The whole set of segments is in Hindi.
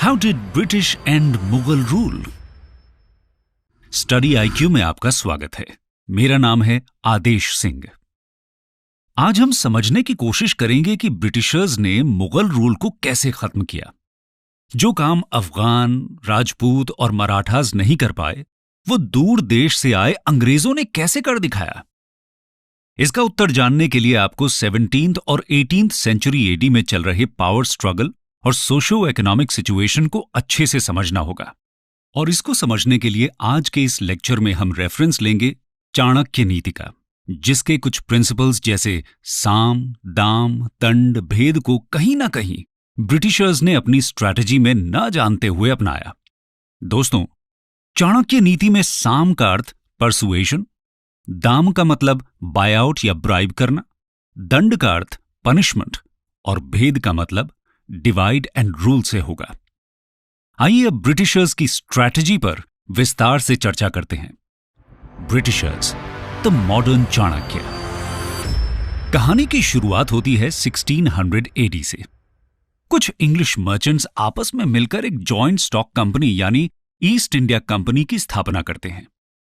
How did British and Mughal rule? Study IQ में आपका स्वागत है। मेरा नाम है आदेश सिंह। आज हम समझने की कोशिश करेंगे कि ब्रिटिशर्स ने मुगल रूल को कैसे खत्म किया। जो काम अफगान, राजपूत और मराठास नहीं कर पाए, वो दूर देश से आए अंग्रेजों ने कैसे कर दिखाया। इसका उत्तर जानने के लिए आपको 17th और 18th सेंचुरी एडी में चल रहे पावर स्ट्रगल और सोशो इकोनॉमिक सिचुएशन को अच्छे से समझना होगा। और इसको समझने के लिए आज के इस लेक्चर में हम रेफरेंस लेंगे चाणक्य नीति का, जिसके कुछ प्रिंसिपल्स जैसे साम, दाम, दंड, भेद को कहीं ना कहीं ब्रिटिशर्स ने अपनी स्ट्रैटेजी में न जानते हुए अपनाया। दोस्तों, चाणक्य नीति में साम का अर्थ परसुएशन, दाम का मतलब बाय आउट या ब्राइब करना, दंड का अर्थ पनिशमेंट और भेद का मतलब डिवाइड एंड रूल से होगा। आइए अब ब्रिटिशर्स की स्ट्रैटेजी पर विस्तार से चर्चा करते हैं। Britishers, the modern Chanakya. कहानी की शुरुआत होती है 1600 एडी से। कुछ इंग्लिश मर्चेंट्स आपस में मिलकर एक जॉइंट स्टॉक कंपनी यानी ईस्ट इंडिया कंपनी की स्थापना करते हैं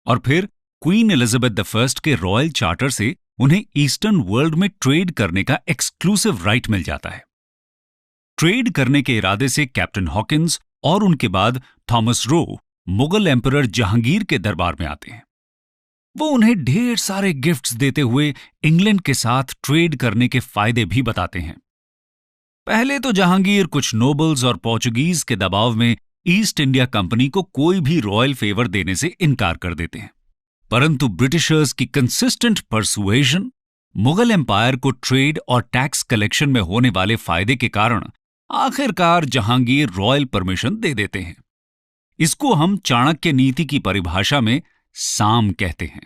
और फिर क्वीन एलिजाबेथ I के रॉयल चार्टर से उन्हें ईस्टर्न वर्ल्ड में ट्रेड करने का एक्सक्लूसिव राइट मिल जाता है। ट्रेड करने के इरादे से कैप्टन हॉकिंस और उनके बाद Thomas Roe Mughal emperor Jahangir के दरबार में आते हैं। वो उन्हें ढेर सारे गिफ्ट्स देते हुए इंग्लैंड के साथ ट्रेड करने के फायदे भी बताते हैं। पहले तो जहांगीर कुछ नोबल्स और पोर्चुगीज के दबाव में ईस्ट इंडिया कंपनी को कोई भी रॉयल फेवर देने से इनकार कर देते हैं, परंतु ब्रिटिशर्स की कंसिस्टेंट परसुएशन मुगल एम्पायर को ट्रेड और टैक्स कलेक्शन में होने वाले फायदे के कारण आखिरकार जहांगीर रॉयल परमिशन दे देते हैं। इसको हम चाणक्य नीति की परिभाषा में साम कहते हैं।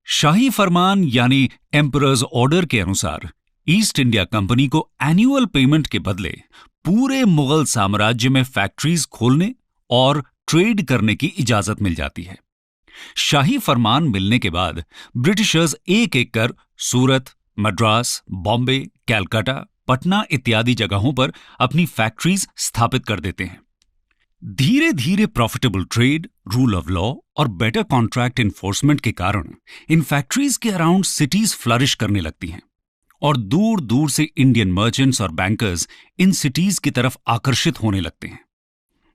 शाही फरमान यानी एम्परर्स ऑर्डर के अनुसार ईस्ट इंडिया कंपनी को एनुअल पेमेंट के बदले पूरे मुगल साम्राज्य में फैक्ट्रीज खोलने और ट्रेड करने की इजाजत मिल जाती है। शाही फरमान मिलने के बाद ब्रिटिशर्स एक एक कर सूरत, मद्रास, बॉम्बे, कैलकाटा, पटना इत्यादि जगहों पर अपनी फैक्ट्रीज स्थापित कर देते हैं। धीरे धीरे profitable trade, rule of law और बेटर कॉन्ट्रैक्ट इन्फोर्समेंट के कारण इन फैक्ट्रीज के अराउंड सिटीज फ्लरिश करने लगती हैं और दूर दूर से इंडियन मर्चेंट्स और बैंकर्स इन सिटीज की तरफ आकर्षित होने लगते हैं।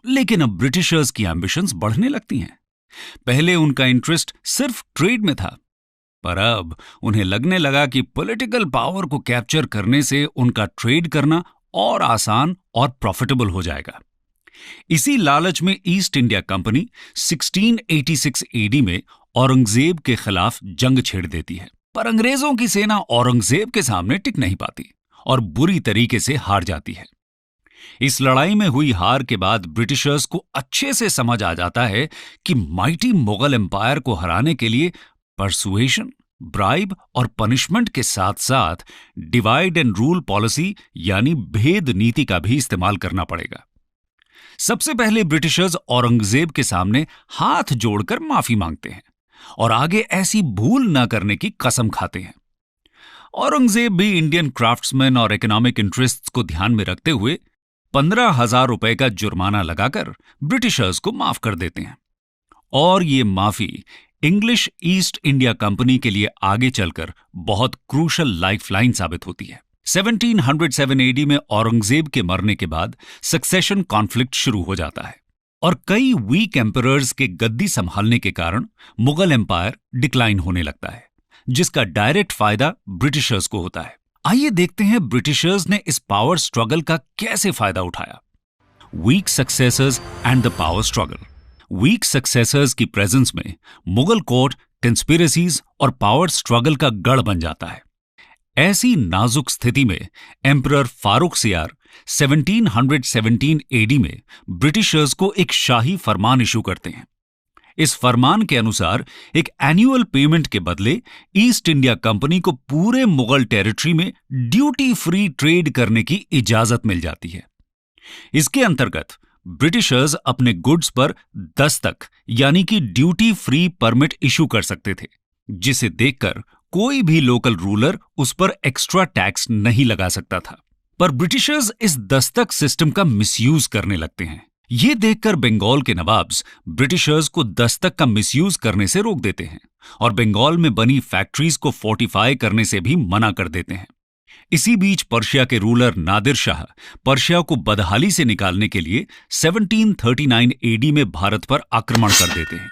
लेकिन अब ब्रिटिशर्स की एम्बिशंस बढ़ने लगती हैं। पहले उनका इंटरेस्ट सिर्फ ट्रेड में था, पर अब उन्हें लगने लगा कि पॉलिटिकल पावर को कैप्चर करने से उनका ट्रेड करना और आसान और प्रॉफिटेबल हो जाएगा। इसी लालच में ईस्ट इंडिया कंपनी 1686 एडी में औरंगजेब के खिलाफ जंग छेड़ देती है, पर अंग्रेजों की सेना औरंगजेब के सामने टिक नहीं पाती और बुरी तरीके से हार जाती है। इस लड़ाई में हुई हार के बाद ब्रिटिशर्स को अच्छे से समझ आ जाता है कि माइटी मुगल एम्पायर को हराने के लिए परसुएशन, ब्राइब और पनिशमेंट के साथ साथ डिवाइड एंड रूल पॉलिसी यानी भेद नीति का भी इस्तेमाल करना पड़ेगा। सबसे पहले ब्रिटिशर्स औरंगजेब के सामने हाथ जोड़कर माफी मांगते हैं और आगे ऐसी भूल न करने की कसम खाते हैं। औरंगजेब भी इंडियन क्राफ्ट्समैन और इकोनॉमिक इंटरेस्ट्स को ध्यान में रखते हुए 15,000 रुपए का जुर्माना लगाकर ब्रिटिशर्स को माफ कर देते हैं और ये माफी इंग्लिश ईस्ट इंडिया कंपनी के लिए आगे चलकर बहुत क्रूशल लाइफलाइन साबित होती है। 1707 एडी में औरंगजेब के मरने के बाद सक्सेशन कॉन्फ्लिक्ट शुरू हो जाता है और कई वीक एम्परर्स के गद्दी संभालने के कारण मुगल एम्पायर डिक्लाइन होने लगता है, जिसका डायरेक्ट फायदा ब्रिटिशर्स को होता है। आइए देखते हैं ब्रिटिशर्स ने इस पावर स्ट्रगल का कैसे फायदा उठाया। Weak successors and the power struggle. Weak successors की प्रेजेंस में मुगल कोर्ट कंस्पिरेसीज और पावर स्ट्रगल का गढ़ बन जाता है। ऐसी नाजुक स्थिति में एम्परर फारूक सियार 1717 एडी में ब्रिटिशर्स को एक शाही फरमान इशू करते हैं। इस फरमान के अनुसार एक एनुअल पेमेंट के बदले ईस्ट इंडिया कंपनी को पूरे मुगल टेरिटरी में ड्यूटी फ्री ट्रेड करने की इजाजत मिल जाती है। इसके अंतर्गत ब्रिटिशर्स अपने गुड्स पर दस्तक यानी कि ड्यूटी फ्री परमिट इशू कर सकते थे, जिसे देखकर कोई भी लोकल रूलर उस पर एक्स्ट्रा टैक्स नहीं लगा सकता था। पर ब्रिटिशर्स इस दस्तक सिस्टम का मिसयूज करने लगते हैं ये देखकर बंगाल के नवाब्स ब्रिटिशर्स को दस्तक का मिसयूज करने से रोक देते हैं और बंगाल में बनी फैक्ट्रीज को फोर्टिफाई करने से भी मना कर देते हैं। इसी बीच पर्शिया के रूलर नादिर शाह पर्शिया को बदहाली से निकालने के लिए 1739 एडी में भारत पर आक्रमण कर देते हैं।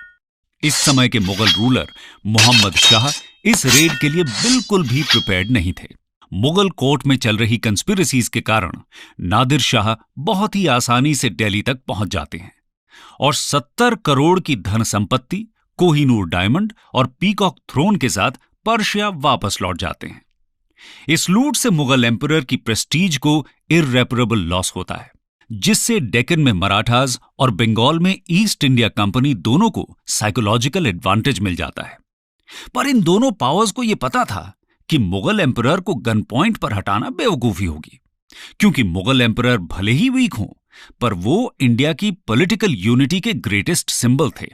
इस समय के मुगल रूलर मोहम्मद शाह इस रेड के लिए बिल्कुल भी प्रिपेयर्ड नहीं थे। मुगल कोर्ट में चल रही कंस्पिरेसीज के कारण नादिर शाह बहुत ही आसानी से दिल्ली तक पहुंच जाते हैं और 70 करोड़ की धन संपत्ति, कोहिनूर डायमंड और पीकॉक थ्रोन के साथ पर्शिया वापस लौट जाते हैं। इस लूट से मुगल एम्परर की प्रेस्टीज को इररेपरेबल लॉस होता है, जिससे डेक्कन में मराठास और बंगाल में ईस्ट इंडिया कंपनी दोनों को साइकोलॉजिकल एडवांटेज मिल जाता है। पर इन दोनों पावर्स को यह पता था कि मुगल एम्परर को गन पॉइंट पर हटाना बेवकूफी होगी, क्योंकि मुगल एम्परर भले ही वीक हों, पर वो इंडिया की पॉलिटिकल यूनिटी के ग्रेटेस्ट सिंबल थे।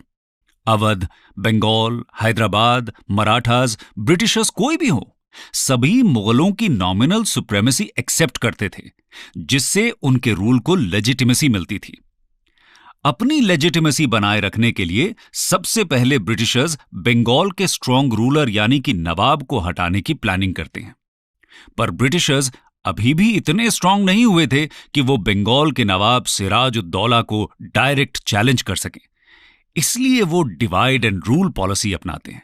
अवध, बंगाल, हैदराबाद, मराठास, ब्रिटिशर्स कोई भी हो, सभी मुगलों की नॉमिनल सुप्रेमेसी एक्सेप्ट करते थे, जिससे उनके रूल को लेजिटिमेसी मिलती थी। अपनी लेजिटिमेसी बनाए रखने के लिए सबसे पहले ब्रिटिशर्स बंगाल के स्ट्रॉन्ग रूलर यानी कि नवाब को हटाने की प्लानिंग करते हैं। पर ब्रिटिशर्स अभी भी इतने स्ट्रॉन्ग नहीं हुए थे कि वो बंगाल के नवाब सिराज-उद-दौला को डायरेक्ट चैलेंज कर सकें। इसलिए वो डिवाइड एंड रूल पॉलिसी अपनाते हैं।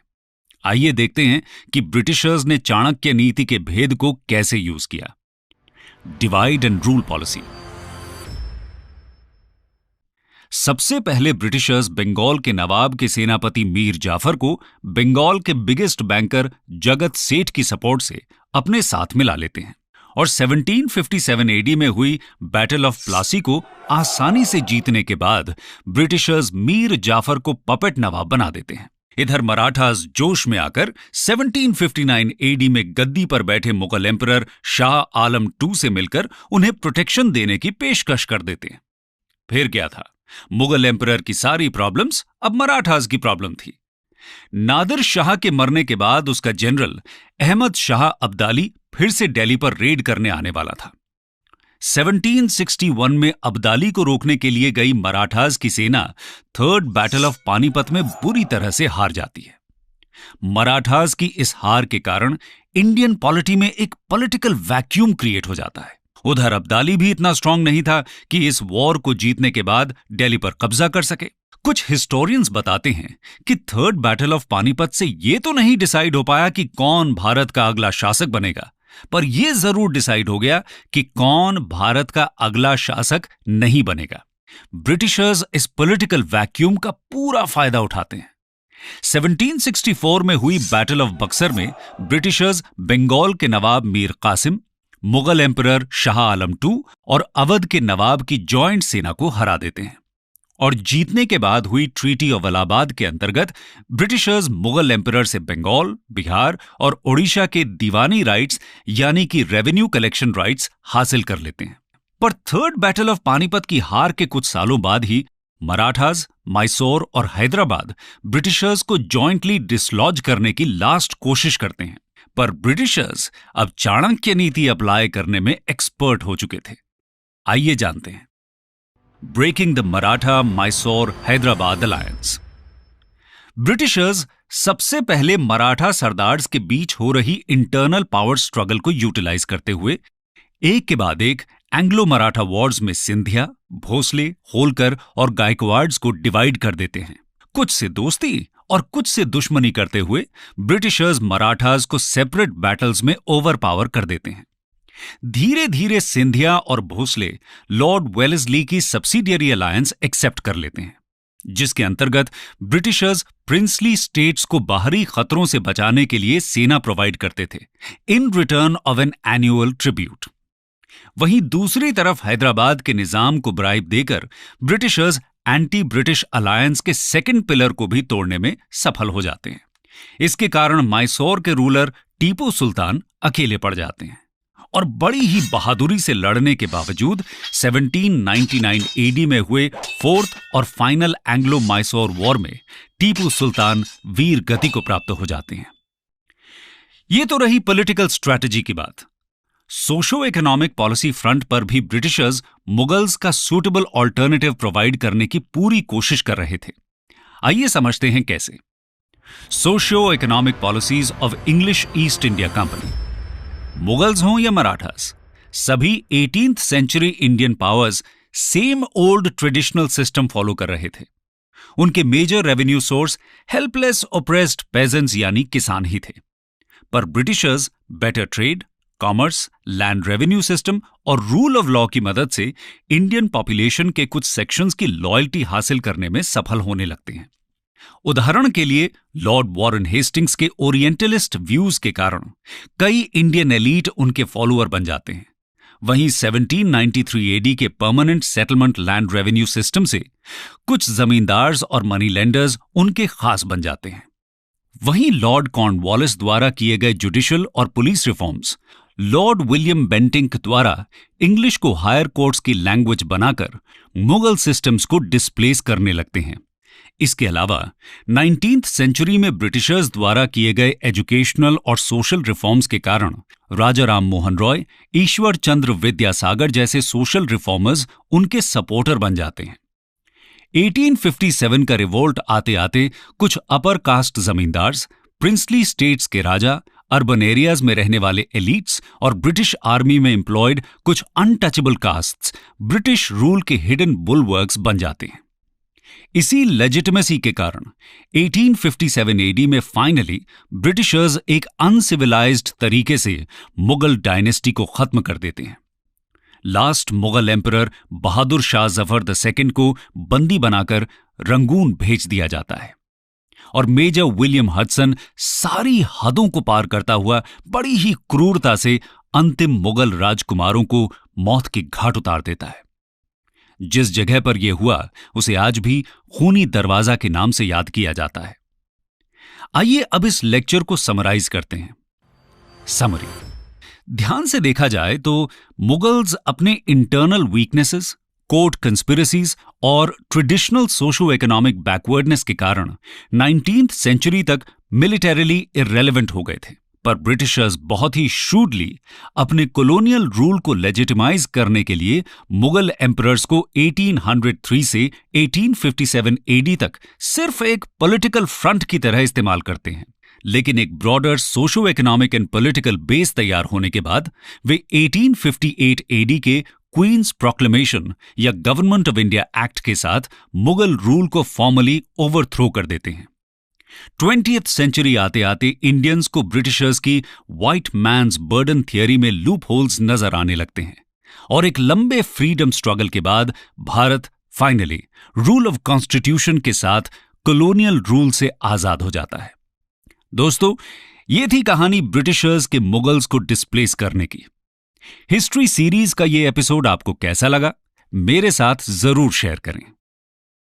आइए देखते हैं कि ब्रिटिशर्स ने चाणक्य नीति के भेद को कैसे यूज किया। Divide and rule policy. सबसे पहले ब्रिटिशर्स बंगाल के नवाब के सेनापति मीर जाफर को बंगाल के बिगेस्ट बैंकर जगत सेठ की सपोर्ट से अपने साथ मिला लेते हैं और 1757 एडी में हुई बैटल ऑफ प्लासी को आसानी से जीतने के बाद ब्रिटिशर्स मीर जाफर को पपेट नवाब बना देते हैं। इधर मराठास जोश में आकर 1759 एडी में गद्दी पर बैठे मुगल एम्परर शाह आलम II से मिलकर उन्हें प्रोटेक्शन देने की पेशकश कर देते हैं। फिर क्या था, मुगल एम्परर की सारी प्रॉब्लम्स अब मराठास की प्रॉब्लम थी। नादिर शाह के मरने के बाद उसका जनरल अहमद शाह अब्दाली फिर से दिल्ली पर रेड करने आने वाला था। 1761 में अब्दाली को रोकने के लिए गई मराठास की सेना थर्ड बैटल ऑफ पानीपत में बुरी तरह से हार जाती है। मराठास की इस हार के कारण इंडियन पॉलिटी में एक पॉलिटिकल वैक्यूम क्रिएट हो जाता है। उधर अब्दाली भी इतना स्ट्रांग नहीं था कि इस वॉर को जीतने के बाद दिल्ली पर कब्जा कर सके। कुछ हिस्टोरियंस बताते हैं कि थर्ड बैटल ऑफ पानीपत से यह तो नहीं डिसाइड हो पाया कि कौन भारत का अगला शासक बनेगा, पर यह जरूर डिसाइड हो गया कि कौन भारत का अगला शासक नहीं बनेगा। ब्रिटिशर्स इस पॉलिटिकल वैक्यूम का पूरा फायदा उठाते हैं। 1764 में हुई बैटल ऑफ बक्सर में ब्रिटिशर्स बंगाल के नवाब मीर कासिम, मुगल एम्परर शाह आलम II और अवध के नवाब की जॉइंट सेना को हरा देते हैं और जीतने के बाद हुई ट्रीटी ऑफ इलाहाबाद के अंतर्गत ब्रिटिशर्स मुगल एम्परर से बंगाल, बिहार और ओडिशा के दीवानी राइट्स यानी कि रेवेन्यू कलेक्शन राइट्स हासिल कर लेते हैं। पर थर्ड बैटल ऑफ पानीपत की हार के कुछ सालों बाद ही मराठास, मैसूर और हैदराबाद ब्रिटिशर्स को जॉइंटली डिसलॉज करने की लास्ट कोशिश करते हैं। पर ब्रिटिशर्स अब चाणक्य नीति अप्लाई करने में एक्सपर्ट हो चुके थे। आइए जानते हैं breaking the Maratha Mysore Hyderabad alliance. Britishers सबसे पहले मराठा सरदार्स के बीच हो रही इंटरनल पावर स्ट्रगल को यूटिलाइज करते हुए एक के बाद एक एंग्लो मराठा वॉर्स में सिंधिया, भोसले, होलकर और गायकवाड्स को डिवाइड कर देते हैं। कुछ से दोस्ती और कुछ से दुश्मनी करते हुए ब्रिटिशर्स मराठास को सेपरेट बैटल्स में ओवरपावर कर देते हैं। धीरे धीरे सिंधिया और भोसले लॉर्ड वेलेस्ली की सब्सिडियरी अलायंस एक्सेप्ट कर लेते हैं, जिसके अंतर्गत ब्रिटिशर्स प्रिंसली स्टेट्स को बाहरी खतरों से बचाने के लिए सेना प्रोवाइड करते थे in return of an annual tribute. वहीं दूसरी तरफ हैदराबाद के निजाम को ब्राइब देकर ब्रिटिशर्स एंटी ब्रिटिश अलायंस के सेकंड पिलर को भी तोड़ने में सफल हो जाते हैं। इसके कारण मैसूर के रूलर टीपू सुल्तान अकेले पड़ जाते हैं और बड़ी ही बहादुरी से लड़ने के बावजूद 1799 एडी में हुए फोर्थ और फाइनल एंग्लो मैसूर वॉर में टीपू सुल्तान वीर गति को प्राप्त हो जाते हैं। ये तो रही पॉलिटिकल स्ट्रैटेजी की बात। सोशो इकोनॉमिक पॉलिसी फ्रंट पर भी ब्रिटिशर्स मुगल्स का सूटेबल ऑल्टरनेटिव प्रोवाइड करने की पूरी कोशिश कर रहे थे। आइए समझते हैं कैसे। Socio economic policies of English East India company. Mughals हों या मराठास, सभी 18th century Indian powers same old traditional system follow कर रहे थे। उनके major revenue source helpless oppressed peasants यानी किसान ही थे। पर britishers better trade, commerce, land revenue system और रूल ऑफ लॉ की मदद से इंडियन पॉपुलेशन के कुछ सेक्शंस की लॉयल्टी हासिल करने में सफल होने लगते हैं। उदाहरण के लिए लॉर्ड वॉरेन हेस्टिंग्स के ओरिएंटलिस्ट व्यूज के कारण कई इंडियन एलीट उनके फॉलोअर बन जाते हैं। वहीं 1793 एडी के permanent settlement land revenue system से कुछ जमींदार्स और मनी लेंडर्स उनके खास बन जाते हैं। वहीं लॉर्ड कॉर्नवालिस द्वारा किए गए जुडिशियल और police reforms Lord William Bentinck द्वारा इंग्लिश को हायर कोर्ट्स की लैंग्वेज बनाकर मुगल सिस्टम्स को डिस्प्लेस करने लगते हैं। इसके अलावा 19th सेंचुरी में ब्रिटिशर्स द्वारा किए गए एजुकेशनल और सोशल रिफॉर्म्स के कारण राजा राम मोहन रॉय, ईश्वर चंद्र विद्यासागर जैसे सोशल रिफॉर्मर्स उनके सपोर्टर बन जाते हैं। 1857 का रिवोल्ट आते आते कुछ upper caste zamindars, princely states के राजा, अर्बन एरियाज में रहने वाले एलीट्स और ब्रिटिश आर्मी में एम्प्लॉयड कुछ अनटचेबल कास्ट्स ब्रिटिश रूल के हिडन बुलवर्क्स बन जाते हैं। इसी लेजिटिमेसी के कारण 1857 एडी में फाइनली ब्रिटिशर्स एक अनसिविलाइज्ड तरीके से मुगल डायनेस्टी को खत्म कर देते हैं। Last Mughal emperor Bahadur Shah Zafar II को बंदी बनाकर रंगून भेज दिया जाता है और मेजर विलियम हडसन सारी हदों को पार करता हुआ बड़ी ही क्रूरता से अंतिम मुगल राजकुमारों को मौत के घाट उतार देता है। जिस जगह पर यह हुआ उसे आज भी खूनी दरवाजा के नाम से याद किया जाता है। आइए अब इस लेक्चर को समराइज करते हैं। समरी। ध्यान से देखा जाए तो मुगल्स अपने इंटरनल वीकनेसेस, कोर्ट कंस्पिरेसीज और ट्रेडिशनल सोशो इकोनॉमिक बैकवर्डनेस के कारण 19th सेंचुरी तक मिलिटरीली इररेलेवेंट हो गए थे। पर ब्रिटिशर्स बहुत ही शूडली अपने कॉलोनियल रूल को लेजिटिमाइज करने के लिए मुगल एम्परर्स को 1803 से 1857 एडी तक सिर्फ एक पॉलिटिकल फ्रंट की तरह इस्तेमाल करते हैं। लेकिन एक broader socio economic and political base तैयार होने के बाद वे 1858 एडी के क्वींस प्रोक्लेमेशन या गवर्नमेंट ऑफ इंडिया एक्ट के साथ मुगल रूल को फॉर्मली ओवरथ्रो कर देते हैं। 20th सेंचुरी आते आते इंडियंस को ब्रिटिशर्स की व्हाइट मैन्स बर्डन थियरी में लूप होल्स नजर आने लगते हैं और एक लंबे फ्रीडम स्ट्रगल के बाद Bharat finally rule of constitution के साथ कॉलोनियल रूल से आजाद हो जाता है। दोस्तों, ये थी कहानी ब्रिटिशर्स के मुगल्स को डिस्प्लेस करने की। हिस्ट्री सीरीज का ये एपिसोड आपको कैसा लगा? मेरे साथ जरूर शेयर करें।